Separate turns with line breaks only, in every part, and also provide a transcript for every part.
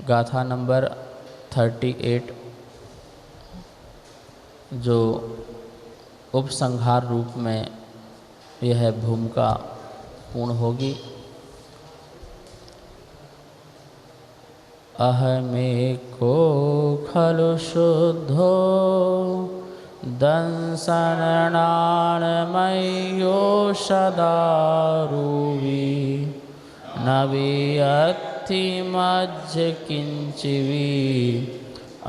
गाथा नंबर 38 जो उपसंहार रूप में यह भूमिका पूर्ण होगी। अहमेको खलु शुद्धो दंसननाणमयो सदारुवी न वियत्ति मज्ज किंचिवी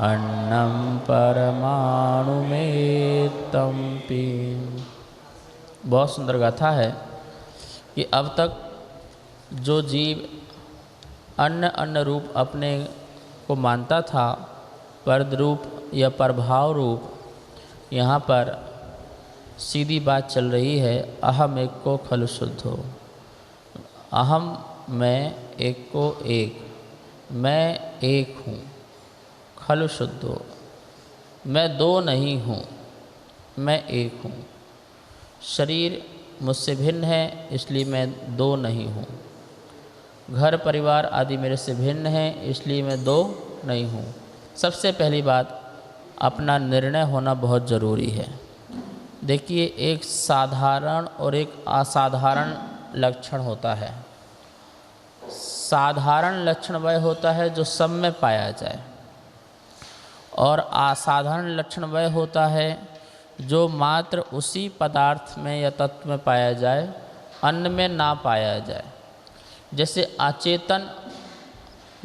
अन्नम परमाणु में तंपी। बहुत सुंदर गाथा है कि अब तक जो जीव अन्न रूप अपने को मानता था, पद रूप या प्रभाव रूप, यहाँ पर सीधी बात चल रही है। अहम एक को खलु शुद्धो, अहम मैं एक को एक, मैं एक हूँ। खलु शुद्धो, मैं दो नहीं हूँ, मैं एक हूँ। शरीर मुझसे भिन्न है इसलिए मैं दो नहीं हूँ। घर परिवार आदि मेरे से भिन्न है इसलिए मैं दो नहीं हूँ। सबसे पहली बात, अपना निर्णय होना बहुत ज़रूरी है। देखिए, एक साधारण और एक असाधारण लक्षण होता है। साधारण लक्षण वह होता है जो सब में पाया जाए, और असाधारण लक्षण वह होता है जो मात्र उसी पदार्थ में या तत्व में पाया जाए, अन्य में ना पाया जाए। जैसे अचेतन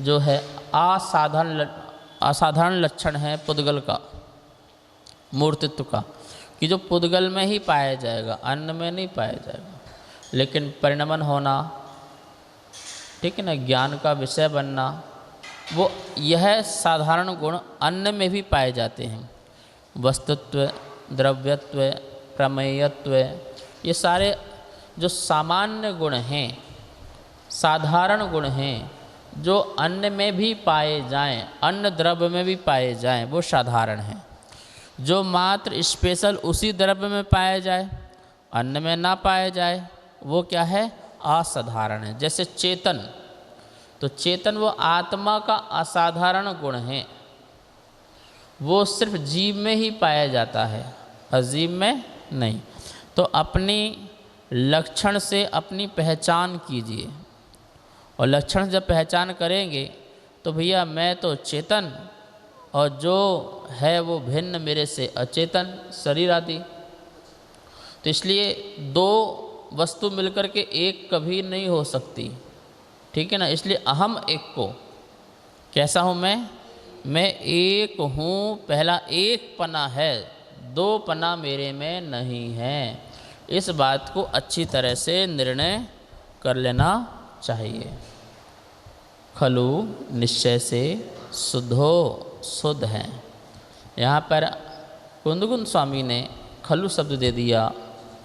जो है असाधारण लक्षण है पुद्गल का, मूर्तित्व का, कि जो पुद्गल में ही पाया जाएगा, अन्य में नहीं पाया जाएगा। लेकिन परिणमन होना, ठीक है ना, ज्ञान का विषय बनना, वो यह साधारण गुण अन्य में भी पाए जाते हैं। वस्तुत्व, द्रव्यत्व, प्रमेयत्व, ये सारे जो सामान्य गुण हैं, साधारण गुण हैं, जो अन्य में भी पाए जाएं, अन्य द्रव्य में भी पाए जाएं, वो साधारण हैं। जो मात्र स्पेशल उसी द्रव्य में पाया जाए, अन्य में ना पाया जाए, वो क्या है? असाधारण है। जैसे चेतन, तो चेतन वो आत्मा का असाधारण गुण है, वो सिर्फ जीव में ही पाया जाता है, अजीव में नहीं। तो अपनी लक्षण से अपनी पहचान कीजिए, और लक्षण जब पहचान करेंगे तो भैया मैं तो चेतन, और जो है वो भिन्न मेरे से अचेतन, शरीर आदि। तो इसलिए दो वस्तु मिलकर के एक कभी नहीं हो सकती, ठीक है ना। इसलिए अहम एक को, कैसा हूँ मैं एक हूँ। पहला एक पना है, दो पना मेरे में नहीं है। इस बात को अच्छी तरह से निर्णय कर लेना चाहिए। खलु निश्चय से शुद्धो, शुद्ध है। यहाँ पर कुंदकुंद स्वामी ने खलु शब्द दे दिया।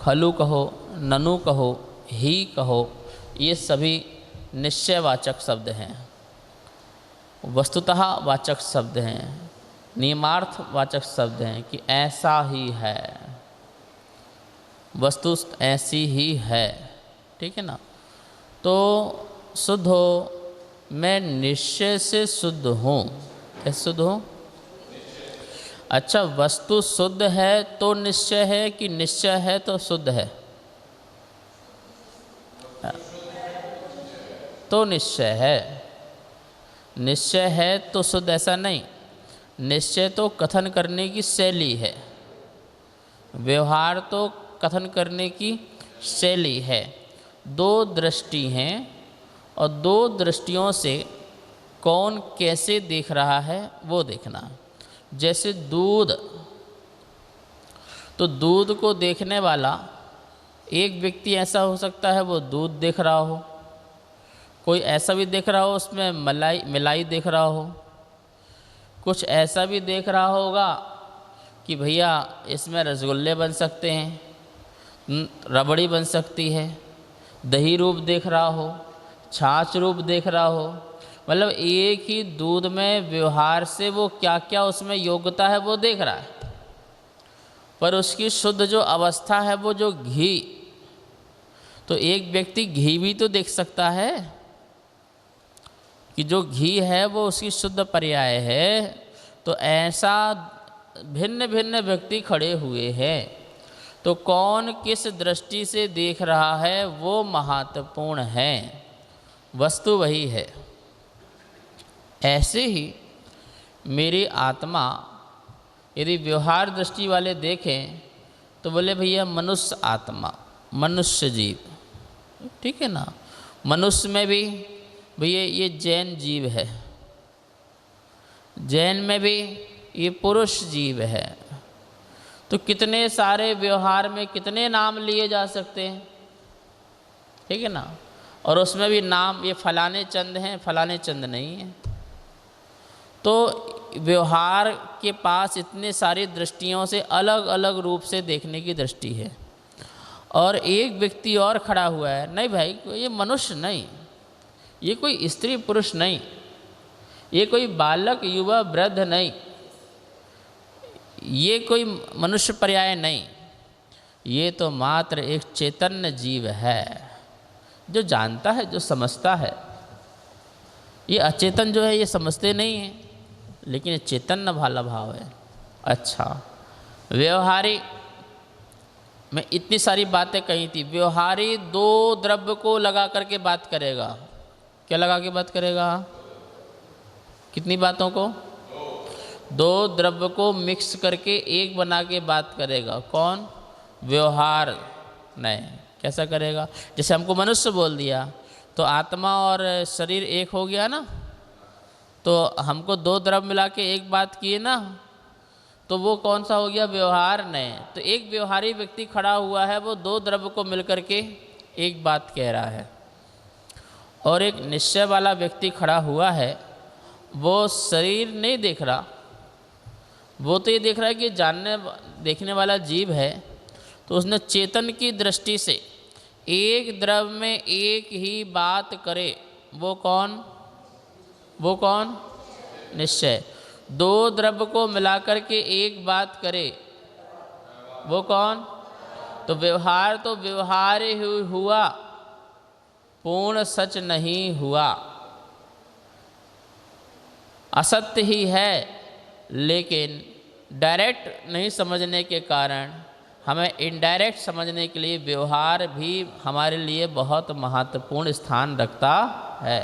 खलु कहो, ननु कहो, ही कहो, ये सभी निश्चयवाचक शब्द हैं, वस्तुतः वाचक शब्द हैं, नियमार्थ वाचक शब्द हैं कि ऐसा ही है, वस्तु ऐसी ही है, ठीक है ना। तो शुद्ध हो, मैं निश्चय से शुद्ध हूँ। कैसे शुद्ध हूँ? अच्छा, वस्तु शुद्ध है तो निश्चय है कि निश्चय है तो शुद्ध है? तो निश्चय है। निश्चय है तो शुद्ध, ऐसा नहीं। निश्चय तो कथन करने की शैली है, व्यवहार तो कथन करने की शैली है। दो दृष्टि हैं, और दो दृष्टियों से कौन कैसे देख रहा है वो देखना। जैसे दूध, तो दूध को देखने वाला एक व्यक्ति ऐसा हो सकता है वो दूध देख रहा हो, कोई ऐसा भी देख रहा हो उसमें मिलाई देख रहा हो, कुछ ऐसा भी देख रहा होगा कि भैया इसमें रसगुल्ले बन सकते हैं, रबड़ी बन सकती है, दही रूप देख रहा हो, छाछ रूप देख रहा हो। मतलब एक ही दूध में व्यवहार से वो क्या क्या उसमें योग्यता है वो देख रहा है, पर उसकी शुद्ध जो अवस्था है वो जो घी, तो एक व्यक्ति घी भी तो देख सकता है, कि जो घी है वो उसकी शुद्ध पर्याय है, तो ऐसा भिन्न भिन्न व्यक्ति खड़े हुए हैं, तो कौन किस दृष्टि से देख रहा है वो महत्वपूर्ण है, वस्तु वही है। ऐसे ही मेरी आत्मा यदि व्यवहार दृष्टि वाले देखें तो बोले भैया मनुष्य आत्मा, मनुष्य जीव, ठीक है ना। मनुष्य में भी भैया ये जैन जीव है, जैन में भी ये पुरुष जीव है, तो कितने सारे व्यवहार में कितने नाम लिए जा सकते हैं, ठीक है ना। और उसमें भी नाम ये फलाने चंद हैं, फलाने चंद नहीं हैं। तो व्यवहार के पास इतने सारी दृष्टियों से अलग अलग रूप से देखने की दृष्टि है। और एक व्यक्ति और खड़ा हुआ है, नहीं भाई ये मनुष्य नहीं, ये कोई स्त्री पुरुष नहीं, ये कोई बालक युवा वृद्ध नहीं, ये कोई मनुष्य पर्याय नहीं, ये तो मात्र एक चैतन्य जीव है जो जानता है, जो समझता है। ये अचेतन जो है ये समझते नहीं हैं, लेकिन ये चैतन्य वाला भाव है। अच्छा, व्यवहारी में इतनी सारी बातें कही थी। व्यवहारी दो द्रव्य को लगा करके बात करेगा। क्या लगा के बात करेगा? कितनी बातों को? दो द्रव्य को मिक्स करके एक बना के बात करेगा। कौन? व्यवहार। नहीं, कैसा करेगा? जैसे हमको मनुष्य बोल दिया तो आत्मा और शरीर एक हो गया ना, तो हमको दो द्रव्य मिला के एक बात किए ना, तो वो कौन सा हो गया? व्यवहार। नहीं, तो एक व्यवहारी व्यक्ति खड़ा हुआ है, वो दो द्रव्य को मिलकर के एक बात कह रहा है। और एक निश्चय वाला व्यक्ति खड़ा हुआ है, वो शरीर नहीं देख रहा, वो तो ये देख रहा है कि जानने देखने वाला जीव है, तो उसने चेतन की दृष्टि से एक द्रव्य में एक ही बात करे। वो कौन? वो कौन? निश्चय। दो द्रव्य को मिलाकर के एक बात करे, वो कौन? तो व्यवहार तो व्यवहार ही हुआ, पूर्ण सच नहीं हुआ। असत्य ही है, लेकिन डायरेक्ट नहीं समझने के कारण हमें इनडायरेक्ट समझने के लिए व्यवहार भी हमारे लिए बहुत महत्वपूर्ण स्थान रखता है।